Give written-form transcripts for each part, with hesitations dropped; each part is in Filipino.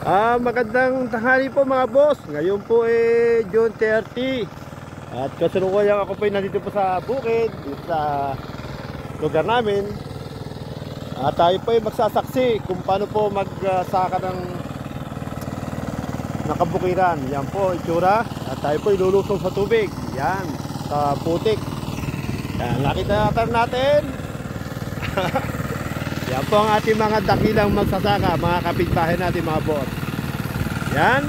Magandang tanghali po mga boss. Ngayon po June 30. At kasalukuyan ako po nandito po sa bukid, sa lugar namin. At tayo po magsasaksi kung paano po magsaka ng nakabukiran. Yan po itsura. At tayo po ilulusong sa tubig. Yan, sa putik. Yan, nakita natin. Yan po ang ating mga dakilang magsasaka, mga kapitbahay natin mga boss. Yan.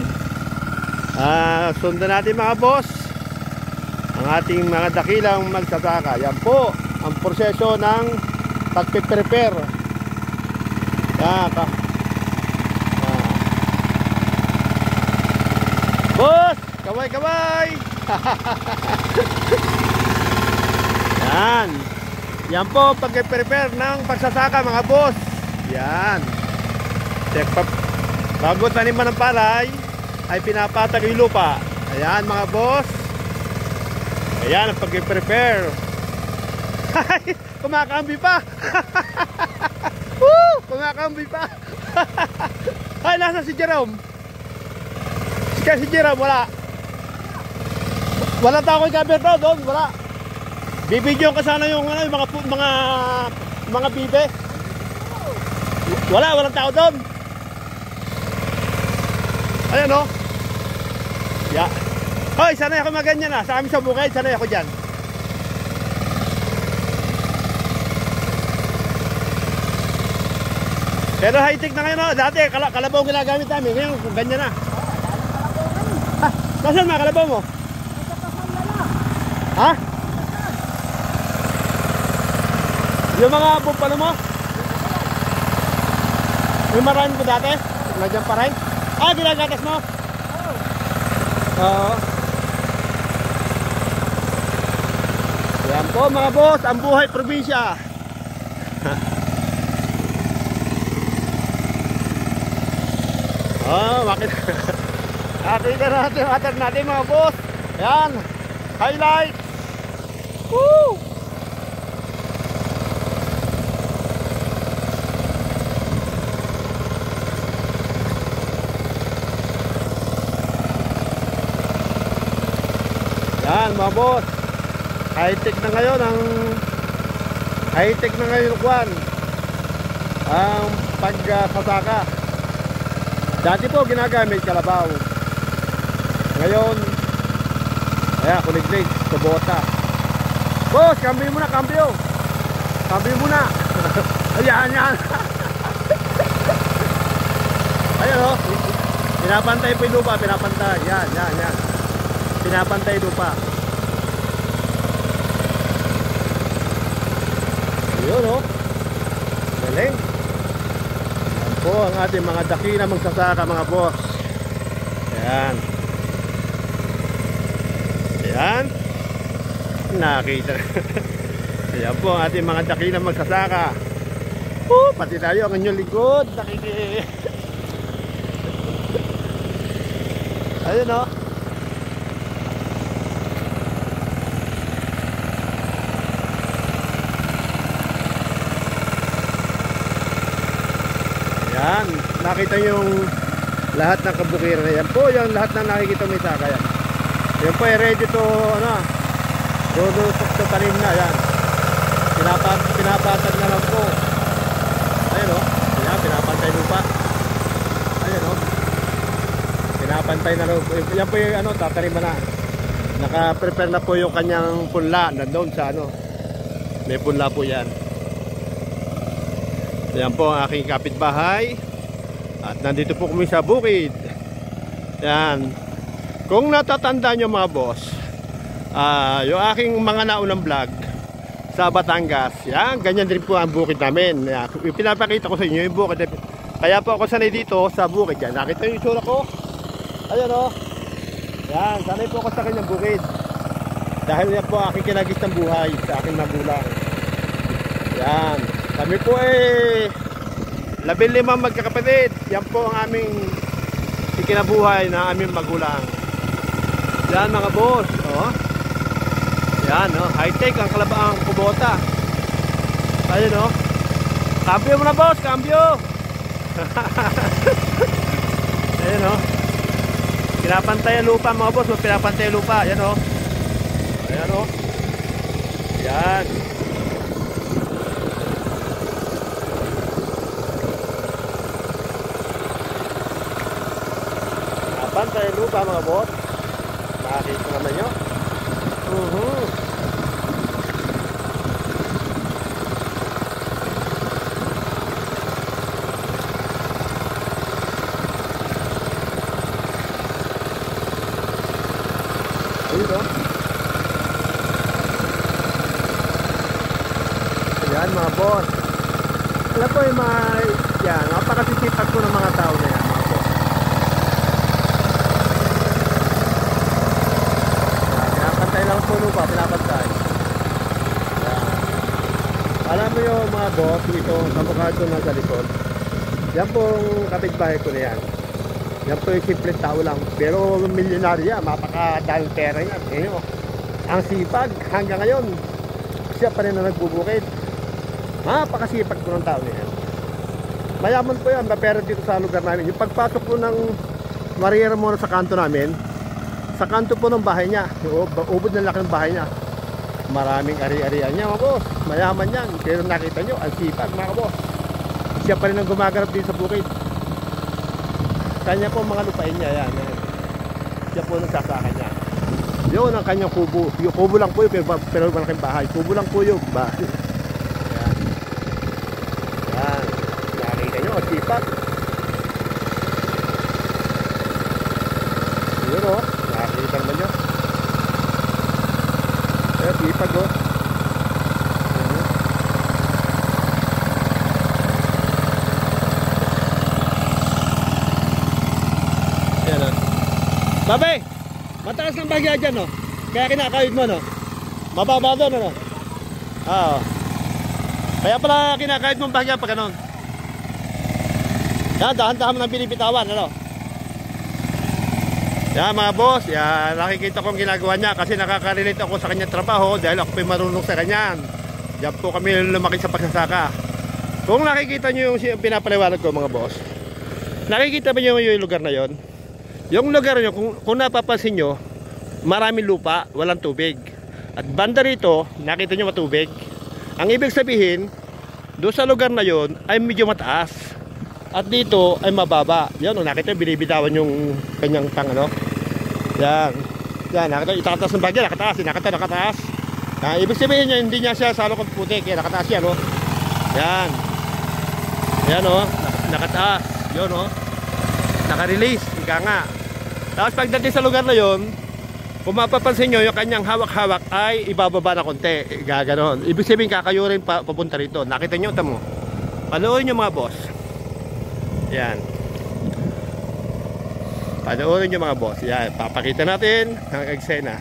Sundan natin mga boss ang ating mga dakilang magsasaka. Yan po ang proseso ng pagpe-prepare. Yan. Boss, kaway-kaway. Yan. Yan po pag-prepare ng pagsasaka mga boss. Yan. Bago taniman ng palay ay pinapatag yung lupa. Ayan mga boss. Ayan ang pag-prepare. Kumakambi pa. Kumakambi pa. Ay, nasa si Jerome? Si Jerome wala. Wala tao yung cover daw doon, wala. Bibidyo ka sana yung mga bibe. Walang tao doon. Ayan o. Yeah. Hoy, sanay ako maganyan na. Sa amin sa bukid, sanay ako dyan. Pero high-tech na ngayon o. Dati kalabaw ginagamit namin. Ngayon ganyan na. Ha? Nasaan mga kalabaw mo? Ha? Yung mga bupalo mo? Yung marami ko dati? Nagyan pa rin? Ginagatas mo? Oo. Yan po mga boss, ang buhay probinsya. Makita natin yung atar natin mga boss. Yan, highlight. Woo! Yan mga boss, high-tech na ngayon ang kwan ang pagsasaka. Dati po ginagamit kalabaw. Ngayon ayan, kuliglig, kubota. Boss, cambio muna, cambio muna. Ayan, yan. Ayan o, pinapantay po yung lupa, pinapantay. Yan. Pinapantay lupa. Yun o. Galing. Yan po ang ating mga dakina magsasaka mga boss. Yan. Yan. Nakita. Yan po ang ating mga dakina magsasaka. Pati tayo ang inyong likod. Ayun o. Yan, nakita yung lahat ng kabukiran. Yan po yung lahat na nakikita may saka yan. Yan po ay ready to sa tanim na yan. Pinapatag na lang po. Ayun o. Yan, pinapantay lupa. Ayun o. Pinapantay na lang. Yan po yung tataniman na. Naka-prepare na po yung kanyang punla. Nandoon sa may punla po yan. Yan po ang aking kapitbahay. At nandito po kami sa bukid. Yan. Kung natatandaan nyo mga boss, yung aking mga naunang vlog sa Batangas, yan, ganyan din po ang bukid namin. Yan, pinapakita ko sa inyo yung bukid. Kaya po ako sanay dito sa bukid. Yan, nakita yung itsura ko. Ayan o. Yan, sanay po ako sa kanyang bukid. Dahil yan po aking kinagis ng buhay sa aking magulang. Yan. Kami po 15 magkakapatid. Yan po ang aming ikinabuhay na aming magulang. Yan mga boss. Yan high-tech ang kalabang kubota. Ayun Cambio mo na boss, cambio. Ayan o. Pinapantay ang lupa mga boss. Pinapantay ang lupa. Ayan o. Ayan o. Ayan. Pinapantay ang lupa mga boss. Nakakita naman nyo. Ayun o. Ayan mga boss. Alam ko yung mga yan, napakasisipag ko ng mga tao na yan mga boss. Pinapantay lang po lupa, pinapantay. Ayan. Alam mo yung mga boss dito sa mukha ito nasa likod. Yan pong kapitbahay ko na yan. Yan po yung simpleng tao lang. Pero milyonarya, mapakadaling pera yan. Ngayon, ang sipag hanggang ngayon, siya pa rin na nagbubukid. Mapakasipag ko ng tao na yan. Mayaman po yan, mapera dito sa lugar namin. Yung pagpasok po ng Mariera Mora sa kanto namin, sa kanto po ng bahay niya, ubod ng laki ng bahay niya. Maraming ari-arian niya mga boss. Mayaman yan. Pero nakita nyo, ang sipag mga boss. Siya pa rin ang gumagarap dito sa bukid. Kanya po mga lupain niya yan. Siya po nagsasaka niya. Yun ang kanyang kubo. Yung kubo lang po yun, pero malaking bahay. Kubo lang po yun. Yan. Yan. Nakikita nyo, sipag. Yun o. Nakikita naman nyo. Yan, sipag o. Babay, mataas ng bagya dyan, no? Kaya kinakawid mo, no? Mababa doon, no? Oo. Kaya pala kinakawid mong bagya pa ganon. Yan, dahan-dahan mo ng binibitawan, ano? Yan, mga boss, yan, nakikita kong ginagawa niya kasi nakaka-relate ako sa kanyang trabaho dahil ako may marunong sa kanyan. Diyan po kami lumaki sa pagsasaka. Kung nakikita nyo yung pinapaliwanag ko, mga boss, nakikita ba nyo yung lugar na yon? Yung lugar nyo, kung napapansin nyo, maraming lupa, walang tubig. At banda rito, nakita nyo matubig. Ang ibig sabihin, doon sa lugar na yon ay medyo mataas. At dito ay mababa. Yan, nakita nyo, binibitawan yung kanyang pang ano. Yan. Yan, nakita, itataas ng bagya, nakataas. Ibig sabihin nyo, hindi niya siya salo kong putik. Yan, nakataas yan, oh. Yan. Yan, oh. Nakataas. Yun, oh. Naka-release, ika nga. Tapos pagdating sa lugar na yon, kung mapapansin nyo, yung kanyang hawak-hawak ay ibababa na konti. Gaganon. Ibig sabihin kakayurin papunta rito. Nakita nyo, tamo. Panoorin nyo mga boss. Yan. Panoorin nyo mga boss. Yan. Papakita natin ang eksena.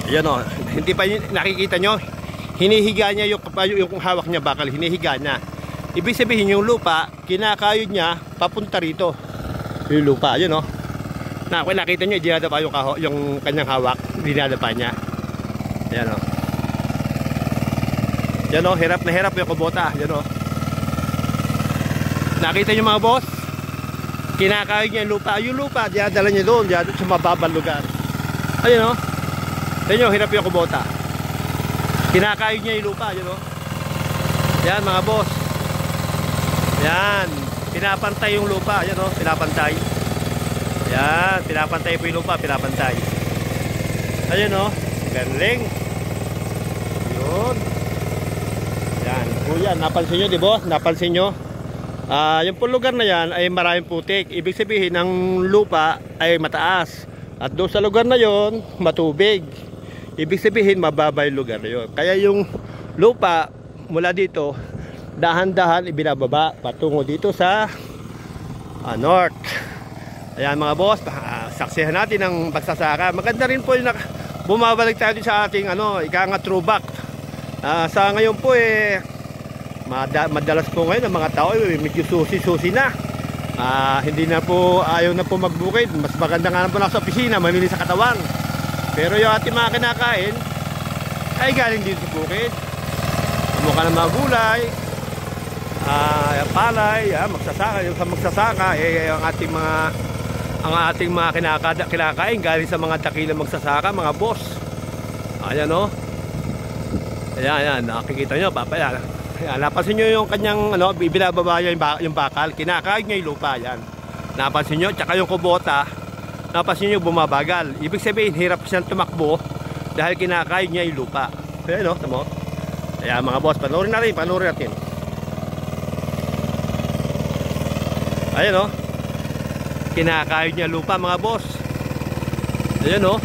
Yan o. Hindi pa nakikita nyo. Hinihiga niya yung hawak niya bakal. Hinihiga niya. Ibig sabihin yung lupa, kinakayod niya papunta rito. Yung lupa, yun o. Nakita nyo, dinadapa yung kanyang hawak. Dinadapa niya. Yan o. Yan o, hirap na hirap yung kubota. Yan o. Nakita nyo mga boss? Kinakayod niya yung lupa. Yung lupa, dinadala niya doon. Dinadala sa mababang lugar. Ayun o. Yan o, hirap yung kubota. Kinakayod niya yung lupa. Yan o. Yan mga boss. Yan, pinapantay yung lupa. Yan o, pinapantay. Yan, pinapantay po yung lupa, pinapantay. Ayun o, galing. Yun. Yan, kuya, napansin nyo, di ba? Napansin nyo? Yung po lugar na yan ay maraming putik. Ibig sabihin, ang lupa ay mataas. At doon sa lugar na yon, matubig. Ibig sabihin, mababa yung lugar na yun. Kaya yung lupa, mula dito, dahan-dahan ibinababa patungo dito sa north. Ayan mga boss, saksihan natin ang pagsasaka. Maganda rin po yung bumabalik tayo sa ating ika nga throwback. Sa ngayon po madalas po ngayon ang mga tao medyo susi-susi na. Hindi na po, ayaw na po magbukid. Mas maganda nga na po sa opisina, malinis sa katawan. Pero yung ating mga kinakain ay galing dito sa bukid. Mukha ng mga gulay. palay, magsasaka, yung sa magsasaka ang ating mga kinakain galing sa mga dakilang magsasaka, mga boss. Ayan o. Ayan, nakikita nyo, papaya. Ayan, napansin nyo yung kanyang binababa yung bakal, kinakain niya yung lupa. Yan, napansin nyo, tsaka yung kubota, napansin nyo bumabagal. Ibig sabihin, hirap siyang tumakbo dahil kinakain niya yung lupa. Ayan o, tamo. Ayan mga boss, panoorin natin. Ayan o, kinakain niya lupa mga boss. Ayan o.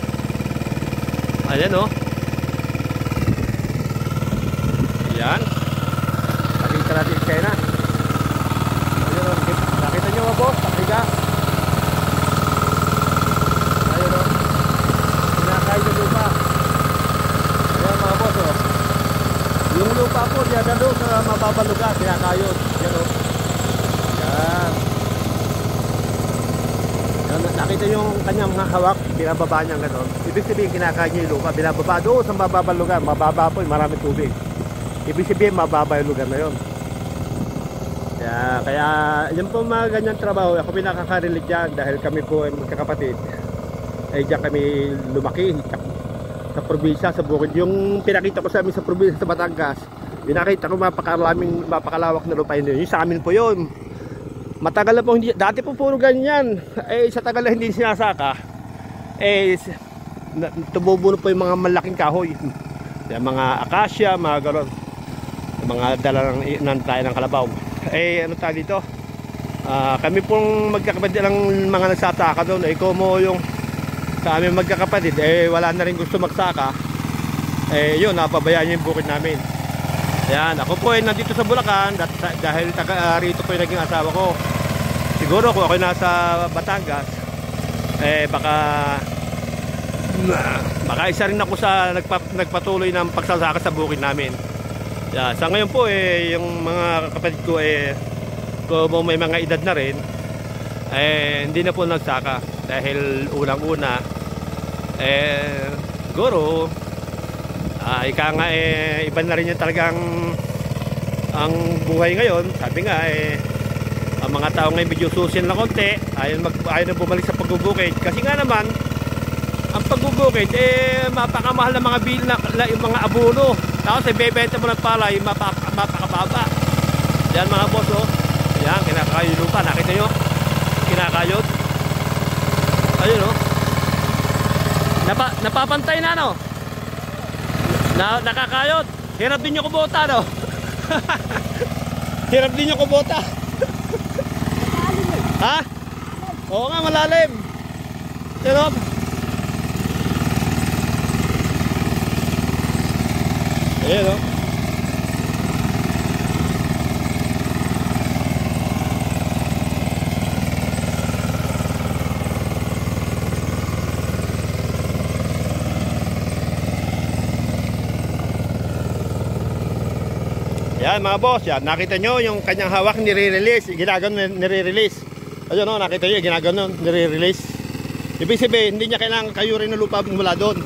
Ayan o. Ayan. Nakita natin yung China. Ayan o. Nakita nyo mga boss, pakiga. Ayan o. Kinakain niya lupa. Ayan mga boss o. Yung lupa po, diyan na doon sa mababang lugar, kinakayod. Ayan o. Ayan. Nakita yung kanyang mga hawak, binababa niya gano'n. Ibig sabihin kinakain niya yung lupa, binababa doon sa mababang lugar. Mababa po, maraming tubig. Ibig sabihin mababa yung lugar na yun. Kaya yun po mga ganyan trabaho. Ako pinakaka-relate dyan dahil kami po ay magkakapatid. Diyan kami lumaki sa probinsya, sa bukid. Yung pinakita ko sa amin sa probinsya sa Batangas, pinakita ko mapakalawak na lupa yun. Yung sa amin po yun. Matagal na po hindi, dati po puro ganyan. Sa tagal na hindi sinasaka, tumubuno po yung mga malaking kahoy. Yung mga akasya, mga gano'n. Mga dala ng tayo ng kalabaw. Ano tayo dito? Kami pong magkakapatid lang mga nagsasaka doon. Como yung sa amin magkakapatid, wala na rin gusto magsaka. Yun, napabayaan yung bukid namin. Yan, ako po ay nandito sa Bulacan dahil rito po yung naging asawa ko. Siguro kung ako nasa Batangas, baka isa rin ako sa nagpatuloy ng pagsasaka sa bukid namin. Yan, sa ngayon po yung mga kapatid ko kung may mga edad na rin, hindi na po nagsaka dahil unang-una siguro ika nga iba na rin yung talagang ang buhay ngayon. Sabi nga ang mga tao ngayon medyo susin na konti, ayaw na bumalik sa pagbubukid kasi nga naman ang pagbubukid mapakamahal na mga bil na yung mga abono, tapos ibebenta mo ng palay mapakababa. Yan mga boss o. Yan, kinakayod lupa, nakita nyo kinakayod. Ayun o, napapantay na no. Nakakayod. Hirap din yung kubota, no? Hirap din yung kubota. Ha? Oo nga, malalim. Hirap. Ayan, no? Yan mga boss, yan, nakita nyo yung kanyang hawak nire-release, ginaganon nire-release. Ayun no, nakita nyo, ginaganon nire-release. Ibig sabihin, hindi niya kailangan kayurin ng lupa mula doon.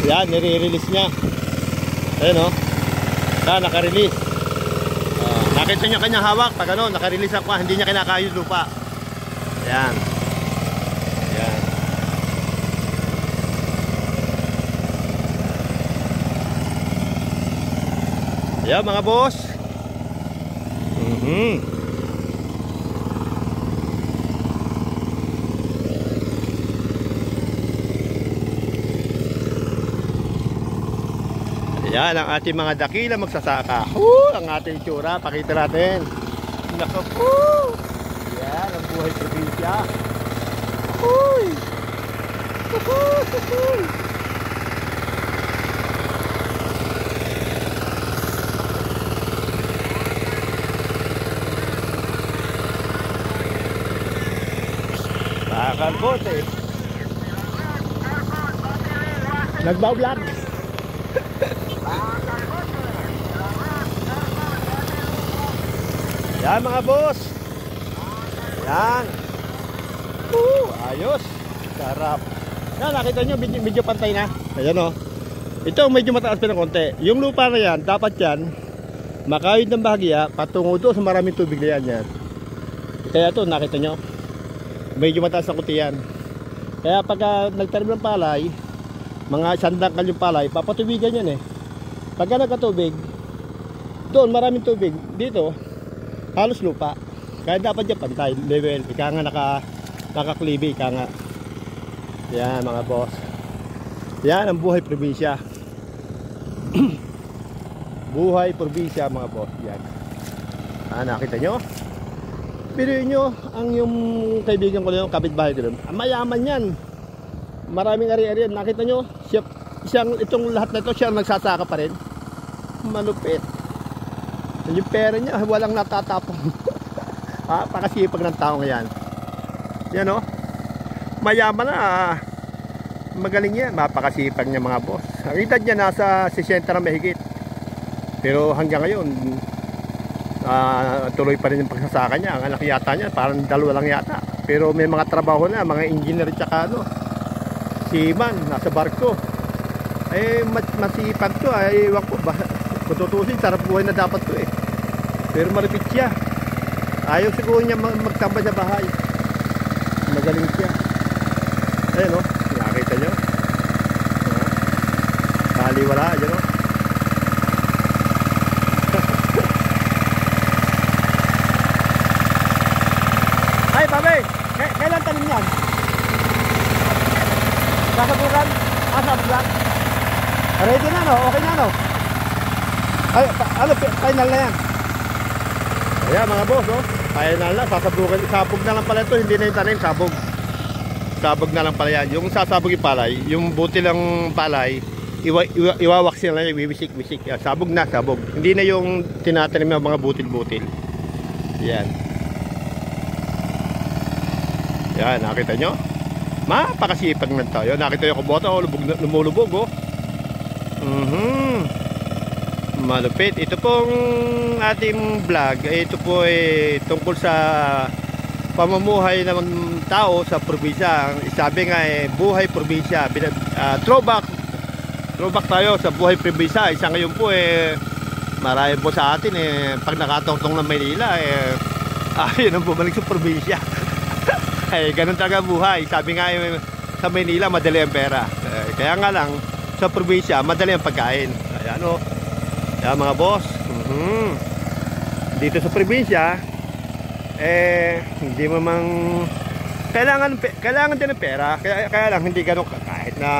Yan, nire-release niya. Ayun no, naka-release. Nakita nyo kanyang hawak, pag ano, naka-release ako, hindi niya kinakayod lupa. Yan. Yan. Yan mga boss. Yan ang ating mga dakila magsasaka. Ang ating tsura, pakita natin. Nako po. Yan ang buhay probinsya. Bakal bote. Nagbablog. Yan mga boss. Yan. Ayos. Sarap. Yan, nakita nyo medyo pantay na. Ayan o. Ito medyo mataas pa ng konti. Yung lupa na yan, dapat yan Makawid ng bahagya, patungo doon sa maraming tubig na yan. Kaya ito, nakita nyo, medyo mataas ang kutiyan. Kaya pagka nagtanim ng palay, mga sandangkal yung palay, papatubigan yan eh. Pagka nagkatubig, doon maraming tubig. Dito, halos lupa. Kaya dapat dyan pantay, level. Ika nga nakaklibi, ika nga. Yan mga boss. Yan ang buhay probinsya. Buhay probinsya mga boss. Yan. Nakita nyo? Pinuin nyo ang yung kaibigan ko na yung kapitbahay ko. Mayaman yan. Maraming ari-ari yan. Nakita nyo? Itong lahat na ito, siya nagsasaka pa rin. Malupit. Yung pera niya, walang natatapong. Pakasipag ng tao ngayon. Yan o. Mayaman na. Magaling yan. Mapakasipag niya mga boss. Ang edad niya nasa 60 na mahigit. Pero hanggang ngayon, tuloy pa rin yung pagsasaka niya. Ang anak yata niya, parang 2 lang yata. Pero may mga trabaho na, mga engineer tsaka seaman, nasa barko. Masipag to. Ewan ko ba. Kung tutusin, sarap buhay na dapat to eh. Pero malapit siya. Ayaw siguro niya magtambay sa bahay. Magaling siya. Ayun o, nakita nyo. Baliwala, ayun o. Ay, babe, kailan tanim yan? Sasabukan? Sasabukan? Ready na no? Okay na no? Ay, final na yan. Ayan mga boss, oh. Final na, sasabukan. Sabog na lang pala ito, hindi na yung tanim, sabog. Sabog na lang pala yan. Yung sasabog yung palay, yung buti lang palay, iwawaksin lang, iwiwisik-wisik. Sabog na, sabog. Hindi na yung tinatanim ng mga butil-butil. Yan. Yan, nakita nyo? Mapakasipag na tayo. Nakita nyo kubota, oh, lumulubog, oh. Malupit. Ito pong ating vlog, ito po ay tungkol sa pamumuhay ng tao sa probinsya. Sabi nga buhay probinsya. Throwback tayo sa buhay probinsya. Isa ngayon po marami po sa atin pag nakatungtong ng Maynila yun ang bumalik sa probinsya. Ganun talaga buhay. Sabi nga sa Maynila madali ang pera. Kaya nga lang sa probinsya madali ang pagkain. Ayan o. Yan mga boss. Dito sa probinsya hindi mo mang kailangan din ng pera. Kaya lang hindi ganun kahit na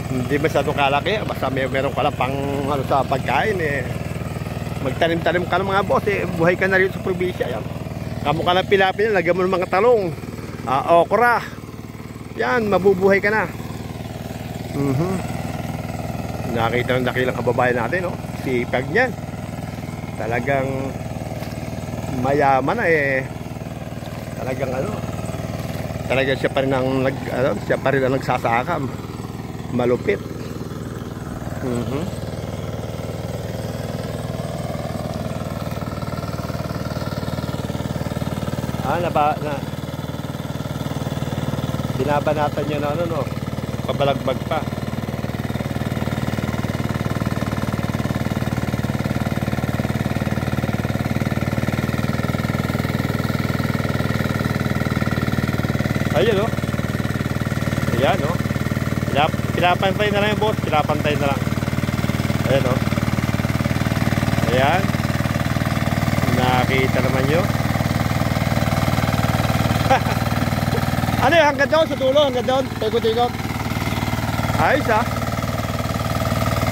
hindi masyadong kalaki. Basta meron ka lang pang sa pagkain magtanim-tanim ka ng mga boss buhay ka na rin sa probinsya. Yan. Kamu ka lang pilapin, lagyan mo ng mga talong, okra. Yan, mabubuhay ka na. Nakita ng dakilang kababayan natin, no? Sipag niyan. Talagang mayaman na talagang talagang siya pa rin ang nagsasaka. Malupit. Binabanatan niya na pabalagbag pa. Ayun o. Ayan o. Pinapantay na lang yung boss. Pinapantay na lang. Ayan o. Ayan. Nakita naman nyo. Ano yun? Hanggang doon sa dulo. Hanggang doon. Tikot-tikot. Ayos ha.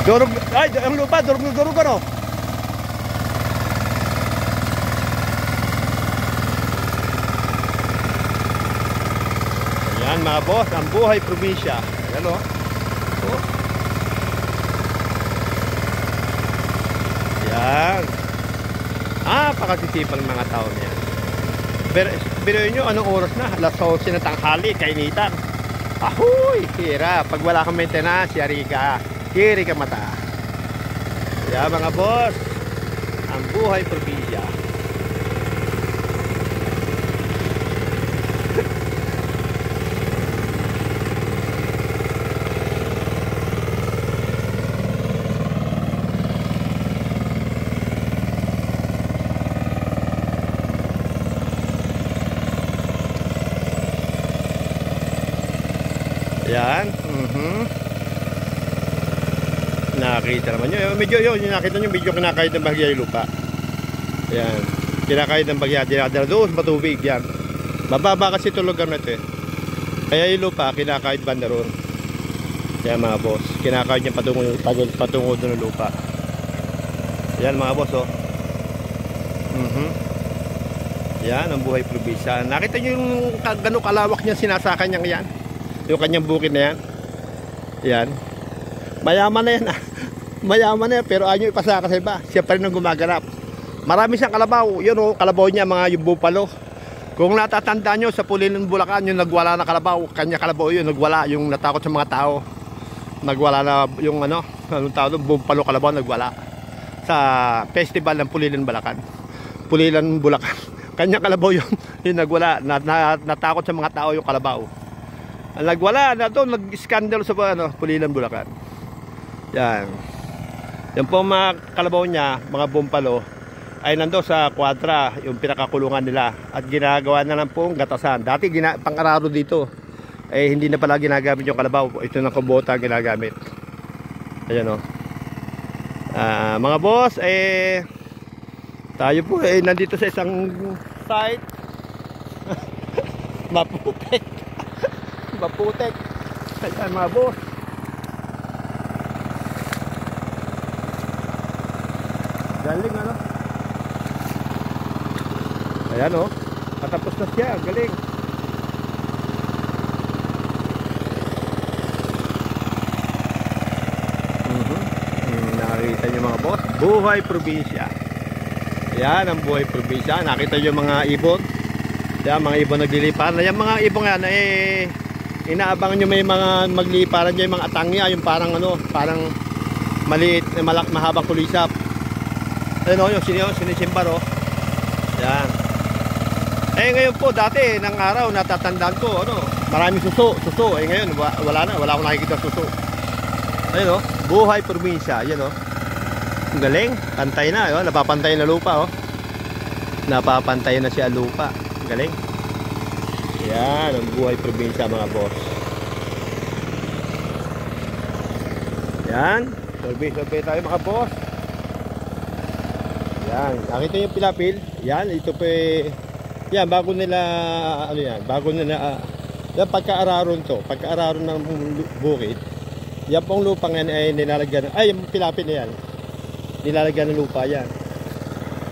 Durog. Ay, ang lupa. Durog-durog ano. Yan mga boss, ang buhay probinsya. Ayan o. Yan. Pakasisipang mga tao niya. Pero nyo, anong oras na? Alas 11 na tanghali, kainitan. Ahoy! Hira, pag wala kang maintenance, yari ka mata. Yan mga boss, ang buhay probinsya. Ayan. Nakita naman nyo. Medyo yun, nakita nyo, medyo kinakahit ng bahagya yung lupa. Ayan. Kinakahit ng bahagya. Dinadala doon sa matubig. Yan. Mababa kasi ito lugar na ito eh. Kaya yung lupa, kinakahit banda roon. Ayan mga boss. Kinakahit niya patungo doon ng lupa. Ayan mga boss oh. Yan ang buhay probinsya. Nakita nyo yung gano'ng kalawak niya sinasakan niya yan. Yung kanyang bukid na yan. Yan. Mayaman na yan ah. Mayaman na yan pero ayaw ipasaka sa iba. Siya pa rin ang gumaganap. Marami siyang kalabaw. Yun oh, kalabaw niya mga yung bupalo. Kung natatanda nyo sa Pulilan, Bulacan, yung nagwala na kalabaw. Kanya kalabaw yun, nagwala. Yung natakot sa mga tao. Nagwala na yung anong tao doon, bupalo kalabaw, nagwala. Sa festival ng Pulilan, Bulacan. Pulilan, Bulacan. Kanya kalabaw yun. Yung nagwala. Natakot sa mga tao yung kalabaw. Nagwala na doon, nag-scandal sa Pulilan, Bulacan. Yan. Yung po mga kalabaw niya, mga bumpalo, ay nando sa kwadra, yung pinakakulungan nila. At ginagawa na lang pong gatasan. Dati pang-araro dito. Eh hindi na pala ginagamit yung kalabaw. Ito na kubota ginagamit. Ayan o. Mga boss, tayo po nandito sa isang site. Maputek. Maputek. Ayan mga boss. Galing ayan o. Patapos na siya. Galing. Nakita nyo mga boss. Buhay probinsya. Ayan ang buhay probinsya. Nakita nyo mga ibon. Ayan mga ibon nagliliparan. Ayan mga ibon yan inaabangan nyo may mga magliparan dyan. Yung mga atangya. Yung parang parang maliit, mahabang kulisap. Ayan o, yung sinisimbar o. Ayan. Ngayon po dati ng araw natatandaan ko maraming suso. Ngayon wala akong nakikita suso. Ayun buhay probinsya. Yan ang galing, pantay na napapantay na lupa napapantay na siya lupa. Ang galing. Yan ang buhay probinsya mga boss. Yan, survey tayo mga boss. Yan, nakita yung pilapil. Yan, ito po yan, bago nila yan pagkaararon ng bukid. Yan pong lupang yan ay nilalagyan, yung pilapil na yan nilalagyan ng lupa yan.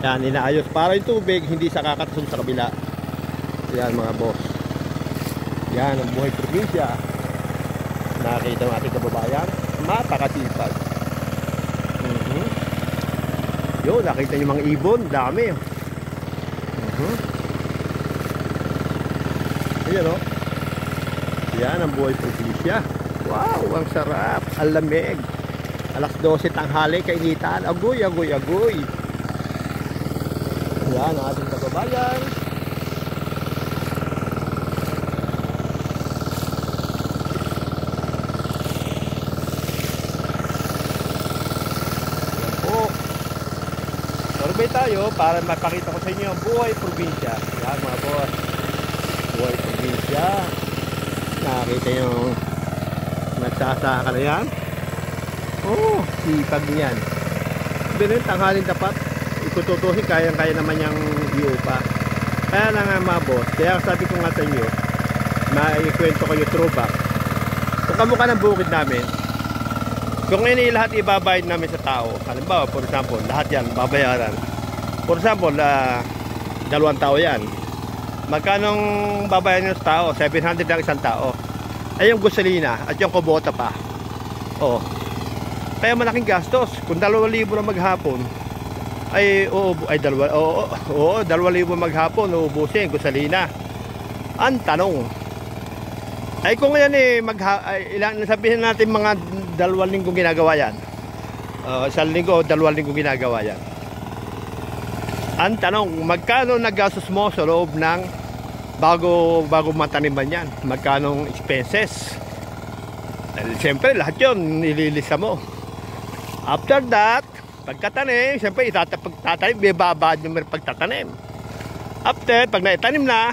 Yan, inaayos para yung tubig hindi sa kakatasun sa kabila. Yan mga boss. Yan ang buhay probinsya. Nakita ng ating kababayan, mapakasipag. Yo, nakita nyo mga ibon, dami. Ayan yan ang buhay probinsya. Wow, ang sarap, ang lamig. Alas 12 tanghali, kainitan. Agoy. Yan ang ating kababayan. Yan po. Survey tayo para mapakita ko sa inyo ang buhay probinsya. Yan mga boss. Buhay probinsya. Nakakita yung nagsasaka na yan. Sipag niyan. Pero yung tanghalin dapat ikututuhin, kaya naman yung iupa. Kaya lang nga mga boss, kaya sabi ko nga sa inyo, maikwento ko yung throwback. Kung kamukha ng bukid namin, kung ini lahat ibabayad namin sa tao, halimbawa for example, lahat yan babayaran. For example, 2 tao yan. Magkanong babayaran nyo sa tao? 700 lang isang tao. Ay yung gasolina at yung kubota pa. Kaya malaking gastos. Kung 2,000 na maghapon, ay 2,000 maghapon, uubusin gasolina. Ang tanong, ay kung yan ilan sabihin natin mga 2 linggong ginagawa yan. 1 linggo o 2 linggong ginagawa yan. Ang tanong, magkano nagastos mo sa loob ng bago mataniman yan? Magkano expenses? Siyempre lahat yun nililista mo. After that, pagkatanim, siyempre pagtatanim, bibabad yung pagtatanim. After, pag naitanim na,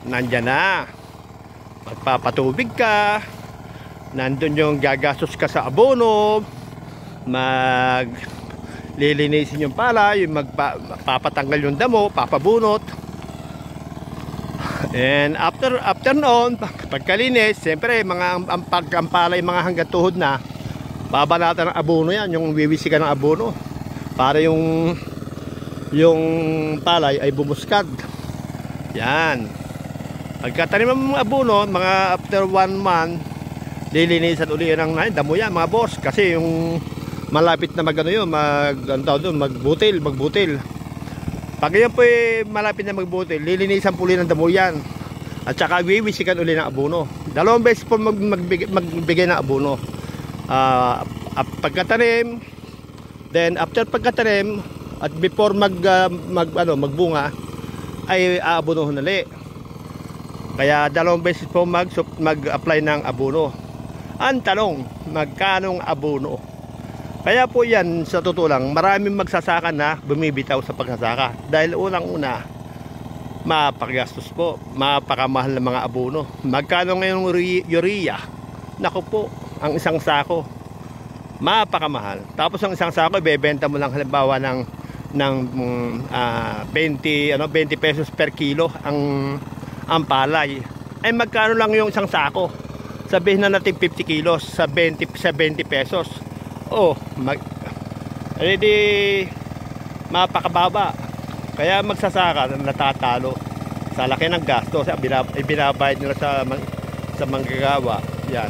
nandyan na. magpapatubig ka, nandun yung gagastos ka sa abono, lilinisin yung palay, yung magpapatanggal yung damo, papabunot. And after noon, pagkalinis, siyempre ang palay mga hanggang tuhod na, babanatan ng abono yan, yung wiwisikan ng abono para yung palay ay bumuskad. Yan. Pagkatanim ng abono, mga after 1 month, lilinisan uli ng damo yan mga boss, kasi yung malapit na magbutil. Pag yan po malapit na magbutil, lilinisan po uli ng damo yan, at saka wiwisikan uli ng abono. 2 beses po magbigay ng abono. Pagkatanim, then after pagkatanim at before magbunga ay aabonohon ulit. Kaya 2 beses po mag-apply ng abono. Ang tanong, magkanong abono? Kaya po yan, sa totoo lang, maraming magsasaka na bumibitaw sa pagsasaka. Dahil unang-una, mapagastos po, mapakamahal ng mga abono. Magkano ngayong urea? Naku po, ang isang sako, mapakamahal. Tapos ang isang sako, ibebenta mo lang halimbawa ng 20 pesos per kilo ang palay. Ay magkano lang yung isang sako? Sabihin na natin 50 kilos sa 20 pesos. Oh, mapakababa. Kaya magsasaka natatalo sa laki ng gasto. Binabayad nila sa manggagawa. Yan,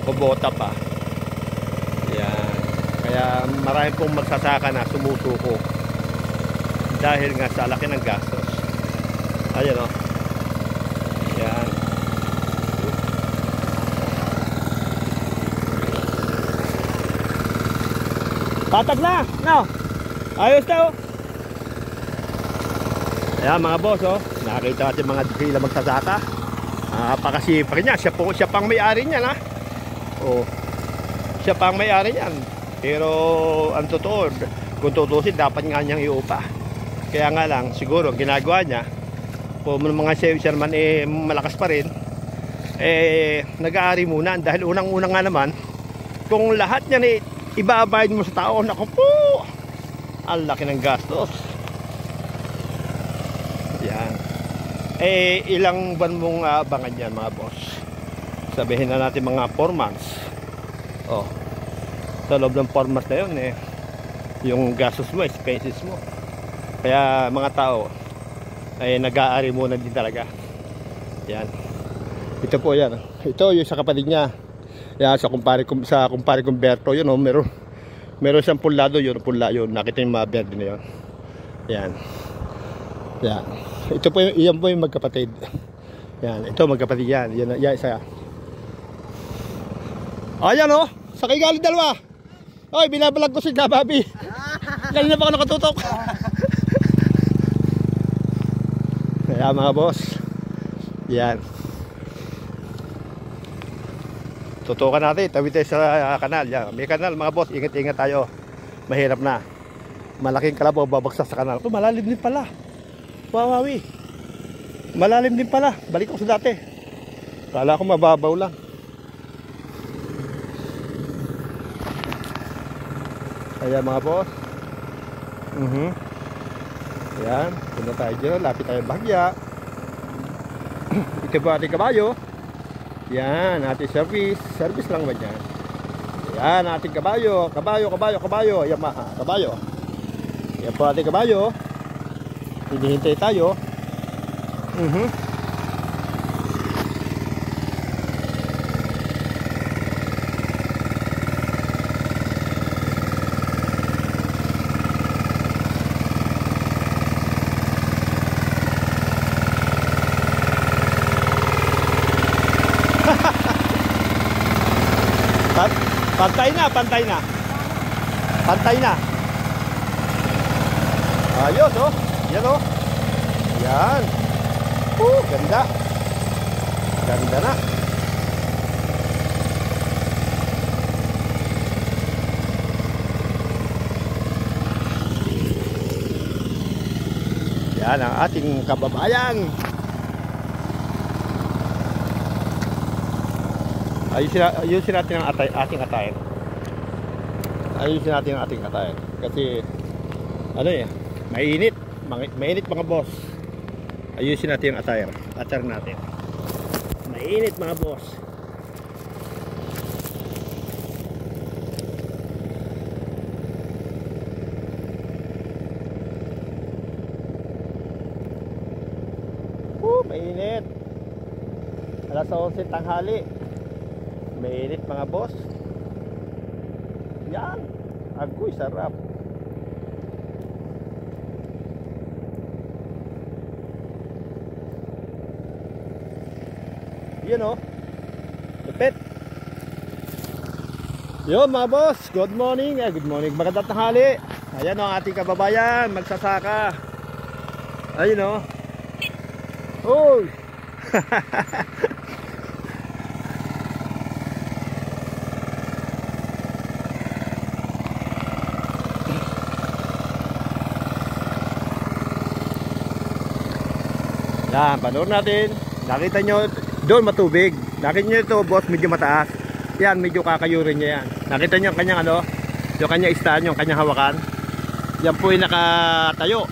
kubota pa. Yan. Kaya marami pong magsasaka na sumusuko dahil nga sa laki ng gastos. Ayan o. Yan. Patag na, no? Ayos na oh. Ayan mga boss oh, nakakita natin mga sila magsasaka. Napakasipag niya, siya pang may-ari niyan ha. Oh, siya pang may-ari niyan. Pero ang totoo, kung tutusin, dapat nga niyang iupa. Kaya nga lang, siguro ginagawa niya, kung mga sherman malakas pa rin, nag-aari muna. Dahil unang-unang nga naman, kung lahat niya ibabayad mo sa tao, naku po, ang laki ng gastos. Yan. Ilang buwan mong abangan yan mga boss? Sabihin na natin mga 4 months. Oh, sa loob ng 4 months na yun yung gastos mo, expenses mo. Kaya mga tao nag-aari muna din talaga. Yan. Ito po yan. Ito yung sa kapatid niya. Yan, sa kumpare Kumberto yun, meron siyang pulado yun, nakita yung mga berde na yun. Yan. Yan. Ito po yan po yung magkapatid. Yan, ito magkapatid yan. Yan isa. Ayan oh, sakay galing dalawa. Oy, binabalag ko si Gababi. Kanina pa ako nakatutok. Ayan mga boss. Yan. Tutukan natin, tawid tayo sa kanal. Yan. May kanal mga boss, ingat-ingat tayo. Mahirap na. Malaking kalabaw babagsak sa kanal. Malalim din pala. Wawawi. Malalim din pala. Balik ako sa dati. Kala ko mababaw lang. Ayan mga boss. Ayan, punta tayo dyan. Lapit tayo bahagya. Ito ba ating kabayo? Yan, ating service lang ba dyan? Yan, ating kabayo. Yamaha, kabayo. Yan po ating kabayo. Hinihintay tayo. Pantay na. Ayos oh. Yan oh. Yan. Ganda. Ganda na. Yan ang ating kababayan. Ayusin natin ang ating attire. Ayusin natin ang ating attire. Kasi, ano eh, mainit. Mainit mga boss. Ayusin natin ang attire. Attire natin. Mainit mga boss. Mainit. Alas 11 tanghali. Mainit mga boss. Yan. Agoy, sarap. Yun o. Lupit. Yun mga boss. Good morning. Good morning. Magandang tanghali. Ayan o ating kababayan. Magsasaka. Ayun o. Uy. Yan, panoorin natin. Nakita nyo, doon matubig. Nakita nyo ito, boss, medyo mataas. Yan, medyo kakayurin niya yan. Nakita nyo ang kanyang ano, yung kanyang stand, yung kanyang hawakan. Yan po yung nakatayo.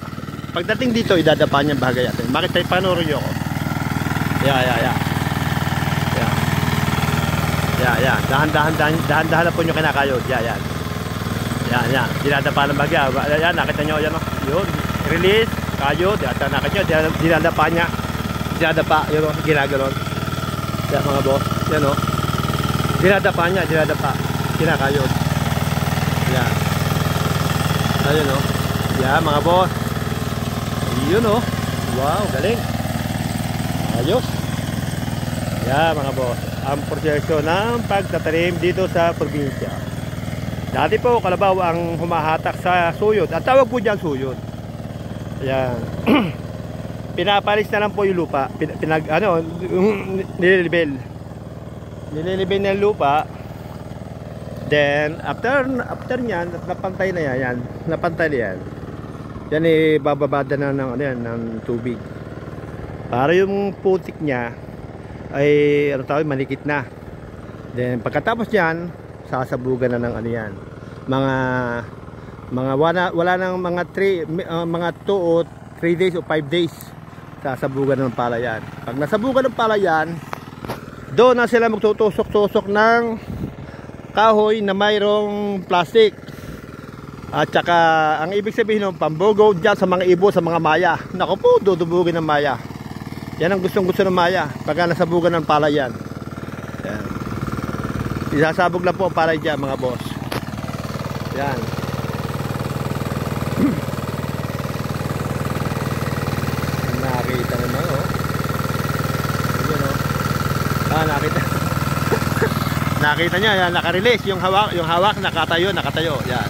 Pagdating dito, idadapa niya ang bagay natin. Bakit tayo panoorin nyo ako? Yeah. Dahan-dahan na po nyo kinakayod. Yan. Dinadapa ng bagay. Yan, nakita nyo, yan o. Yun, release. Kayo, nakita nyo, dinadapa niya. Dinadapa, yun o, ginaganon. Yan mga boss, yan o. Dinadapa niya, kinakayod. Yan. Ayun o. Yan mga boss. Yun o. Wow, galing. Ayos. Yan mga boss. Ang proseso ng pagtatanim dito sa probinsya. Dati po, kalabaw ang humahatak sa suyod. At tawag po dyan suyod. Ayan. Pinapalis na lang po yung lupa. Nililibel ng lupa. Then after nyan, napantay na yan. Yan bababada na ng tubig. Para yung putik niya ay manikit na. Then pagkatapos yan, sasabugan na ng yan. Wala nang mga 2 o 3 days o 5 days sasabugan ng palayan. Pag nasabugan ng palayan, doon na sila magtutusok-tusok ng kahoy na mayroong plastic. At saka ang ibig sabihin ng pambugo dyan sa mga ibo, sa mga maya. Naku po, dudubugin ng maya. Yan ang gustong-gusto ng maya pagka nasabugan ng palayan. Yan. Isasabog lang po ang palay dyan mga boss. Yan. Nakita naman oh. Yun oh. Nakita. Nakita niya yan, naka-release yung hawak nakatayo. Yan.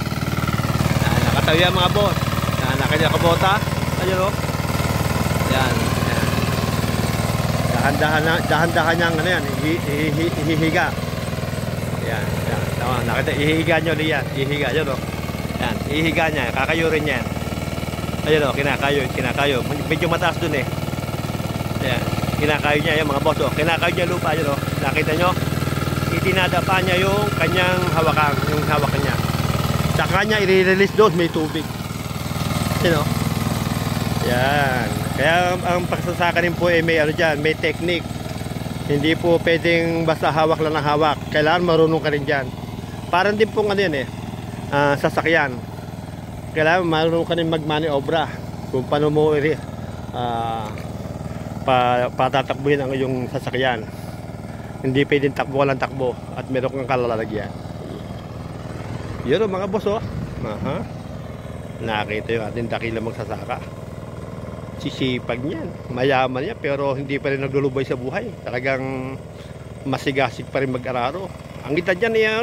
Nakatayo yan mga boss. Yan, nakanya kabota. Ayun oh. Yan. Dahan-dahan niyang yan, ihihiga. Yan. Tama, nakita ihihiga niyo yan. Ihihiga yun oh. Yan, ihihiga niya, kakayurin niya. Ayun o, kinakayo. Medyo mataas dun eh. Ayan, kinakayo niya yung mga boss o. Kinakayo niya lupa, yun o. Nakita nyo? Itinadapa niya yung kanyang hawakan. Yung hawakan niya. Saka niya i-release doon, may tubig. Yun o. Yan. Kaya ang pagsasaka rin po may dyan, may technique. Hindi po pwedeng basta hawak lang ng hawak. Kailangan marunong ka rin dyan. Parang din po sasakyan. Kailangan marunong ka rin magmaniobra kung paano mo patatakbuhin ang iyong sasakyan. Hindi pwedeng takbo lang takbo at meron kang kalalagyan. Yun o mga boss o. Nakita yung ating dakila magsasaka. Sisipag niyan. Mayaman niya pero hindi pa rin naglulubay sa buhay. Talagang masigasig pa rin mag-araro. Ang edad niya niya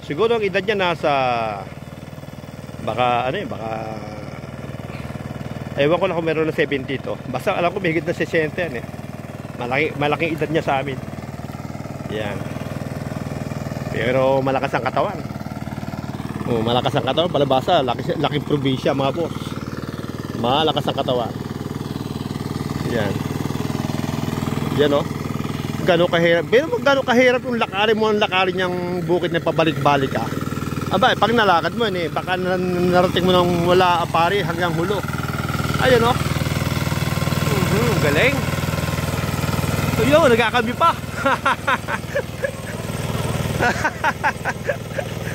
siguro ang edad niya nasa baka ewan ko na kung meron na 70 to. Basta alam ko may higit na 60 yan eh. Malaking edad niya sa amin. Yan. Pero malakas ang katawan. Malakas ang katawan. Palabasa, laking probinsya mga boss. Malakas ang katawan. Yan. Yan o. gano'ng kahirap. Pero gano'ng kahirap yung lakarin mo ang lakarin yung bukid na pabalik-balik ka. Aba, pag nalakad mo yun baka narating mo nang wala apari hanggang hulo. Ayun o. Galing. So yun, nagkakabi pa.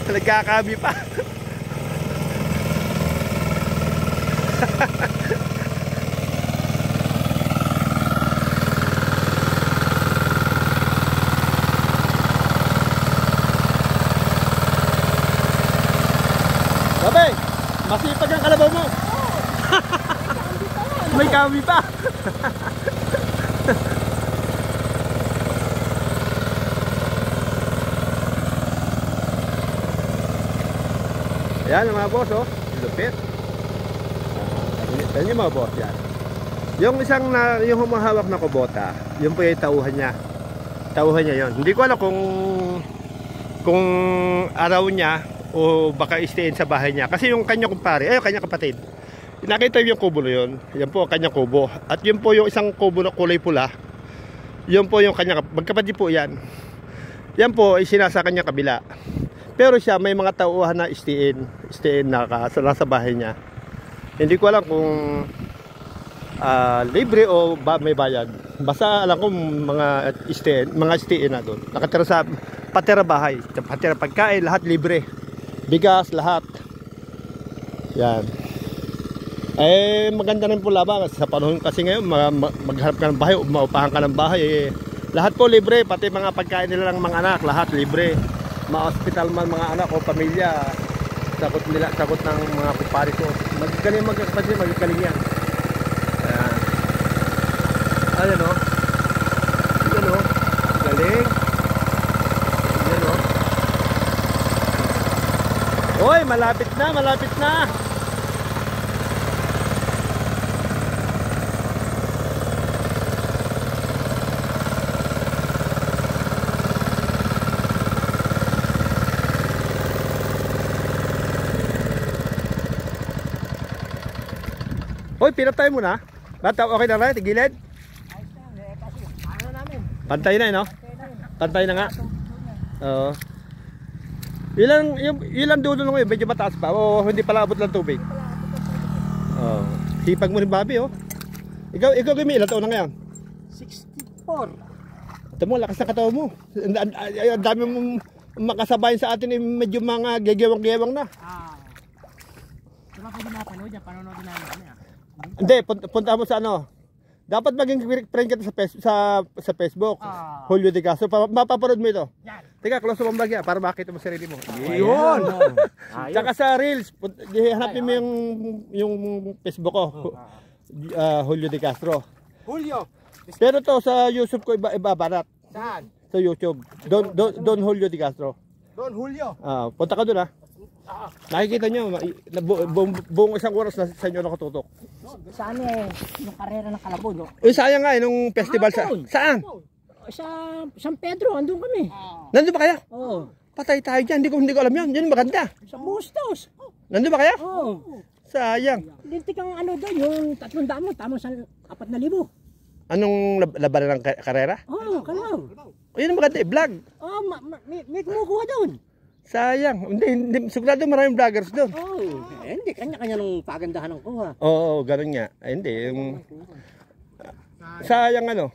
Nagkakabi pa. Sabi, masipag ang kalabaw mo. May kami pa. Yan mga boss oh, lupit. Yan yung mga boss yan. Yung isang yung humahawak na kubota, yun po yung tauhan niya. Tauhan niya yun. Hindi ko alam kung araw niya o baka i-stayin sa bahay niya. Kasi yung kanya kumpare, kanya kapatid. Nakita yung kubo na yun. Yan po ang kanya kubo. At yun po yung isang kubo na kulay pula. Yun po yung kanya magkapatid po yan. Yan po ay sinasa kanya kabila. Pero siya may mga tauhan na istiin na nasa bahay niya. Hindi ko alam kung libre o may bayad. Basta alam ko mga istiin na doon. Nakatira sa patira bahay, patira pagkain, lahat libre. Bigas, lahat. Yan. Maganda rin po laban sa panahon kasi ngayon maghanap ka ng bahay o maupahan ka ng bahay. Lahat po libre, pati mga pagkain nila ng mga anak, lahat libre. Ma-hospital man mga anak o pamilya, sagot ng mga kumpare ko. Magagaling magagaling yan. Ayan o. Ayan o. Galing. Ayan o. Hoy, malapit na, malapit na. Hoy, pinatay mo na. Bata, okay na rin, tigilid. Pantay na, no? Pantay na nga. Oo. Ilan dulo nung medyo mataas pa. O hindi pala abot lang tubig. Oo. Sipag mo rin, Bobby, oh. Ikaw Gimi, ilan taon na ngayon? 64. Ito mo, lakas na katawa mo. Ang dami mong makasabayin sa atin, medyo mga gegewang-gewang na. Diba pwede napanood yan? Panonood na namin kami. Hindi, punta mo sa ano. Dapat maging friend kita sa Facebook. Julio de Castro. Mapapanood mo ito. Yan. Teka, close mo bagya para makita mo sarili mo. Yun. Tsaka sa Reels, hanapin mo yung Facebook ko. Julio de Castro. Julio. Pero to sa YouTube ko ibabanat. Saan? Sa YouTube. Don Julio de Castro. Don Julio. Punta ka doon ha. Nakikita nyo, buong isang oras na sa inyo nakatutok. Saan yung karera ng Kalabaw, no? Sayang nga nung festival saan? Sa San Pedro, andun kami. Nandun ba kayo? Oo. Patay tayo dyan, hindi ko alam yun. Yun maganda. Sa Bustos. Nandun ba kayo? Oo. Sayang. Lintik ang ano doon, yung 300 mo, tama sa 4,000. Anong labanan ng karera? Oo, Kalabaw. Yun ang maganda, vlog. Oo, may kumukuha doon. Sayang. Hindi, sigurado maraming vloggers doon. Oo. Hindi, kanya-kanya nung pagandahan ng kuha. Oo, ganun nga. Hindi. Sayang ano.